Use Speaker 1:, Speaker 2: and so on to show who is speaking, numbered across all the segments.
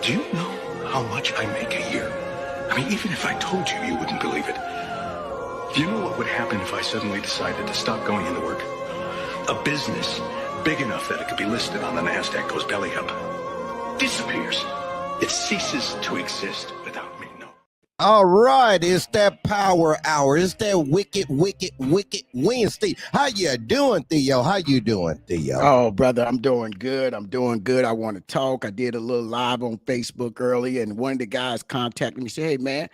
Speaker 1: Do you know how much I make a year? I mean, even if I told you, you wouldn't believe it. Do you know what would happen if I suddenly decided to stop going into work? A business big enough that it could be listed on the NASDAQ goes belly up. Disappears. It ceases to exist without me. No.
Speaker 2: All right, it's that power hour. It's that wicked Wednesday. How you doing, Theo? How you doing, Theo?
Speaker 3: Oh, brother, I'm doing good. I want to talk. I did a little live on Facebook earlier, and one of the guys contacted me, said, hey, man,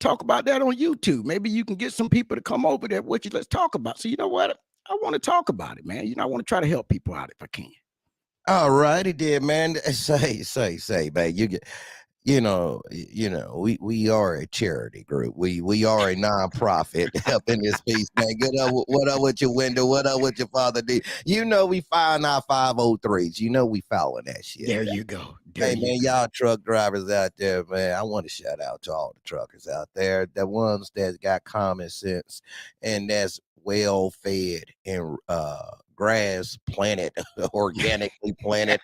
Speaker 3: talk about that on YouTube. Maybe you can get some people to come over there with you. Let's talk about it. So you know what? I want to talk about it, man. I want to try to help people out if I can.
Speaker 2: All right, he did, man. Say, man. We are a charity group. We are a nonprofit helping this piece, man. What up with your window? What up with your father? We filing our 503s. We following that shit.
Speaker 3: There you go.
Speaker 2: Y'all truck drivers out there, man. I want to shout out to all the truckers out there, the ones that got common sense and that's well fed and grass planted, organically planted.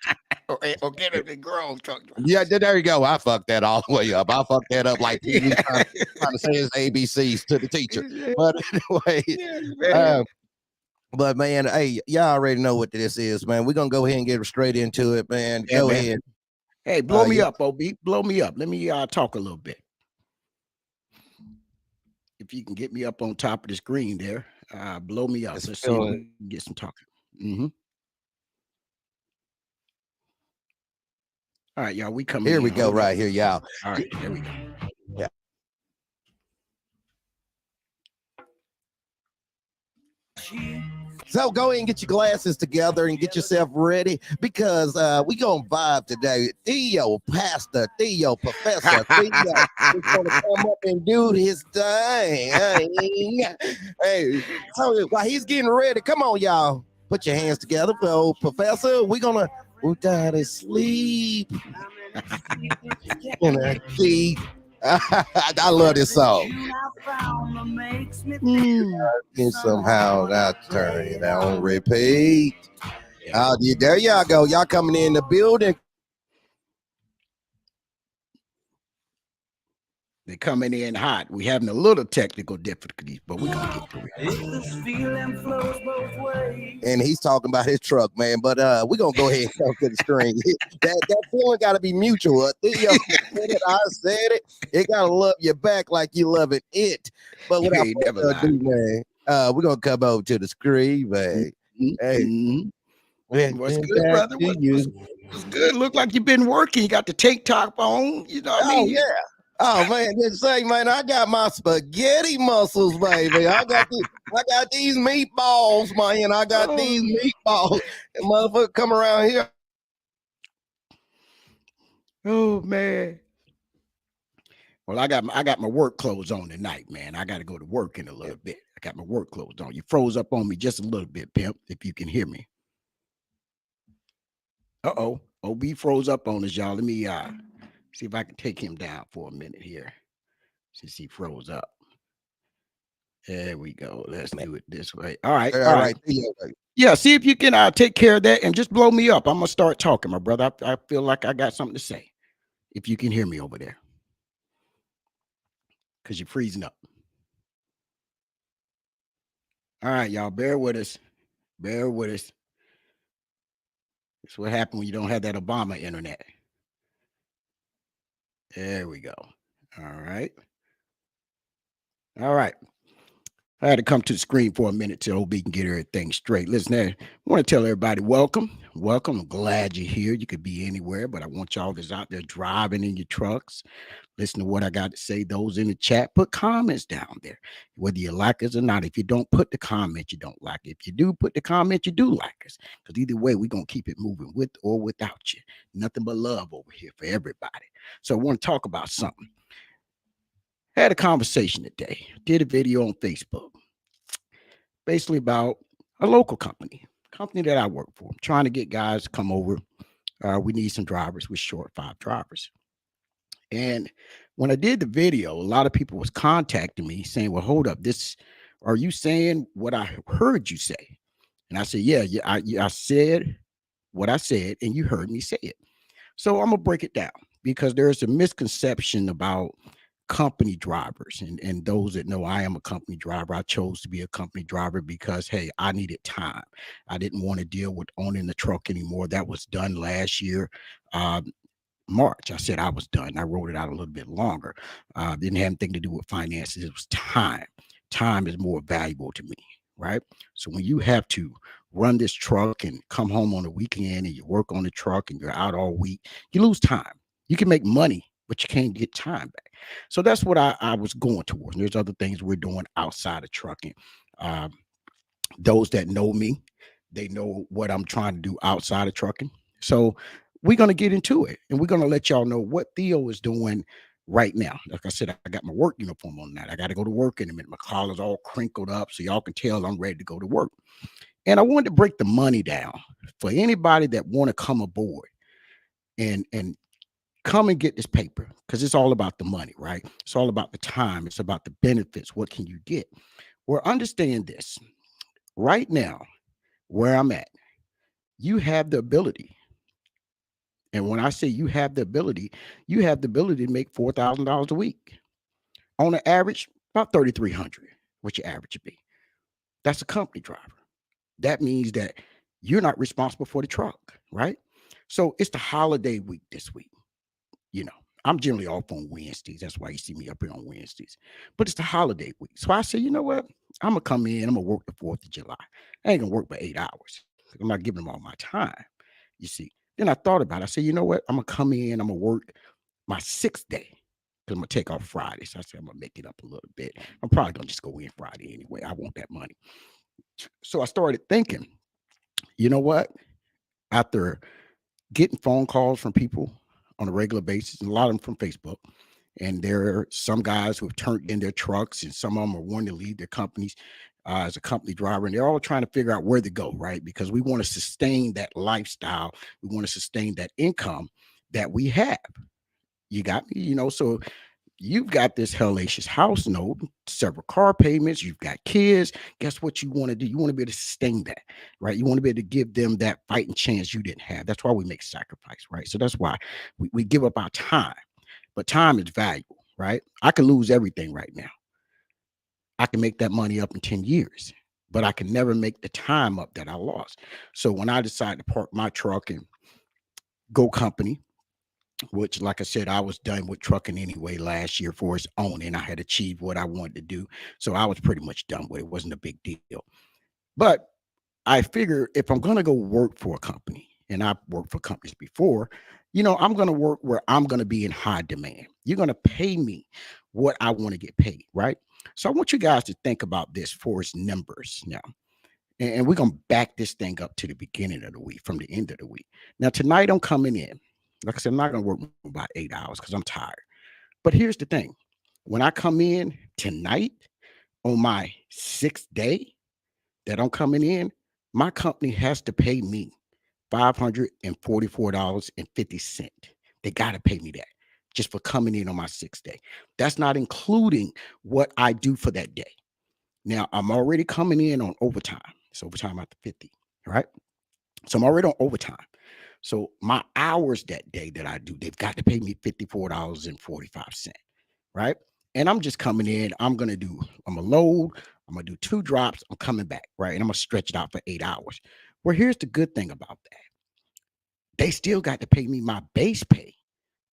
Speaker 3: Organically grown truck drivers.
Speaker 2: Yeah, there you go. I fucked that all the way up. I fucked that up like trying to say his ABCs to the teacher. But anyway, but man, hey, y'all already know what this is, man. We're gonna go ahead and get straight into it, man. Go ahead.
Speaker 3: Hey, blow me up, OB. Blow me up. Let me talk a little bit. If you can get me up on top of the screen there, blow me up. Let's see if we can get some talking. All right, y'all. We come
Speaker 2: here. We go right here, y'all.
Speaker 3: All right, there we go.
Speaker 2: Yeah. So go ahead and get your glasses together and get yourself ready because we gonna vibe today. Theo, Pastor Theo, Professor Theo is gonna come up and do his thing. Hey, so while he's getting ready, come on, y'all. Put your hands together for old Professor. We're down to sleep. I love this song. And somehow I turn it on repeat. There y'all go. Y'all coming in the building.
Speaker 3: They're coming in hot. We having a little technical difficulties, but we're gonna get through
Speaker 2: it. And he's talking about his truck, man. But we're gonna go ahead and come to the screen. that feeling gotta be mutual. I said it. It gotta love you back like you loving it. But without further ado, man, we're gonna come over to the screen, man. Hey.
Speaker 3: What's good, brother? What's good? Look like you've been working. You got the tank top on. You know what I mean?
Speaker 2: Yeah. Oh man, just say, man, I got my spaghetti muscles, baby. I got these meatballs, man. I got these meatballs. And motherfucker come around here.
Speaker 3: Oh man. Well, I got my work clothes on tonight, man. I got to go to work in a little bit. I got my work clothes on. You froze up on me just a little bit, pimp, if you can hear me. Uh-oh. OB froze up on us, y'all. Let me see if I can take him down for a minute here since he froze up. There we go. Let's do it this way. All right. All right. Yeah, see if you can take care of that and just blow me up. I'm going to start talking, my brother. I feel like I got something to say. If you can hear me over there. Because you're freezing up. All right, y'all. Bear with us. Bear with us. That's what happened when you don't have that Obama internet. There we go. All right. All right. I had to come to the screen for a minute so OB can get everything straight. Listen, I want to tell everybody welcome. Welcome. I'm glad you're here. You could be anywhere, but I want y'all that's out there driving in your trucks. Listen to what I got to say. Those in the chat, put comments down there, whether you like us or not. If you don't put the comment, you don't like it. If you do put the comment, you do like us. Because either way, we're going to keep it moving with or without you. Nothing but love over here for everybody. So I want to talk about something. Had a conversation today. Did a video on Facebook. Basically about a local company that I work for. I'm trying to get guys to come over. We need some drivers. We're short 5 drivers. And when I did the video, a lot of people was contacting me saying, well, hold up, are you saying what I heard you say? And I said, yeah, I said what I said, and you heard me say it. So I'm going to break it down because there's a misconception about company drivers. And those that know, I am a company driver. I chose to be a company driver because, hey, I needed time. I didn't want to deal with owning the truck anymore. That was done last year. Um, March, I said I was done. I wrote it out a little bit longer. Didn't have anything to do with finances. It was time. Time is more valuable to me, right? So when you have to run this truck and come home on the weekend and you work on the truck and you're out all week, you lose time. You can make money, but you can't get time back. So that's what I was going towards. And there's other things we're doing outside of trucking. Um, those that know me, they know what I'm trying to do outside of trucking. So we're going to get into it and we're going to let y'all know what Theo is doing right now. Like I said, I got my work uniform on that. I got to go to work in a minute. My collar's all crinkled up so y'all can tell I'm ready to go to work. And I wanted to break the money down for anybody that want to come aboard and come and get this paper, because it's all about the money, right? It's all about the time. It's about the benefits. What can you get? Well, understand this right now, where I'm at, you have the ability. And when I say you have the ability to make $4,000 a week. On an average, about 3,300, what your average would be. That's a company driver. That means that you're not responsible for the truck, right? So it's the holiday week this week. You know, I'm generally off on Wednesdays. That's why you see me up here on Wednesdays. But it's the holiday week. So I say, you know what? I'm going to come in. I'm going to work the 4th of July. I ain't going to work for 8 hours. I'm not giving them all my time, you see. Then I thought about it. I said, you know what? I'm going to come in. I'm going to work my 6th day because I'm going to take off Friday. So I said, I'm going to make it up a little bit. I'm probably going to just go in Friday anyway. I want that money. So I started thinking, you know what? After getting phone calls from people on a regular basis, and a lot of them from Facebook, and there are some guys who have turned in their trucks, and some of them are wanting to leave their companies as a company driver, and they're all trying to figure out where to go, right? Because we want to sustain that lifestyle. We want to sustain that income that we have. You got me? You know, so you've got this hellacious house note, several car payments, you've got kids. Guess what you want to do? You want to be able to sustain that, right? You want to be able to give them that fighting chance you didn't have. That's why we make sacrifice, right? So that's why we give up our time. But time is valuable, right? I can lose everything right now. I can make that money up in 10 years, but I can never make the time up that I lost. So when I decided to park my truck and go company, which, like I said, I was done with trucking anyway last year for its own, and I had achieved what I wanted to do. So I was pretty much done with it. It wasn't a big deal. But I figure if I'm going to go work for a company, and I've worked for companies before, you know, I'm going to work where I'm going to be in high demand. You're going to pay me what I want to get paid, right? So I want you guys to think about this for its numbers now. And we're going to back this thing up to the beginning of the week from the end of the week. Now, tonight I'm coming in. Like I said, I'm not going to work about 8 hours because I'm tired. But here's the thing. When I come in tonight on my 6th day that I'm coming in, my company has to pay me $544.50. They got to pay me that just for coming in on my 6th day. That's not including what I do for that day. Now, I'm already coming in on overtime. It's overtime after 50, right? So I'm already on overtime. So my hours that day that I do, they've got to pay me $54.45, right? And I'm just coming in. I'm going to load. I'm going to do 2 drops. I'm coming back, right? And I'm going to stretch it out for 8 hours. Well, here's the good thing about that. They still got to pay me my base pay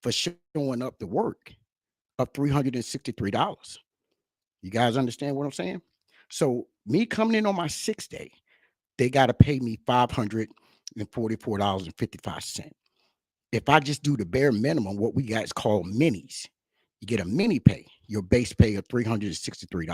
Speaker 3: for showing up to work of $363. You guys understand what I'm saying? So me coming in on my 6th day, they got to pay me $544.55. If I just do the bare minimum, what we guys call minis, you get a mini pay, your base pay of $363.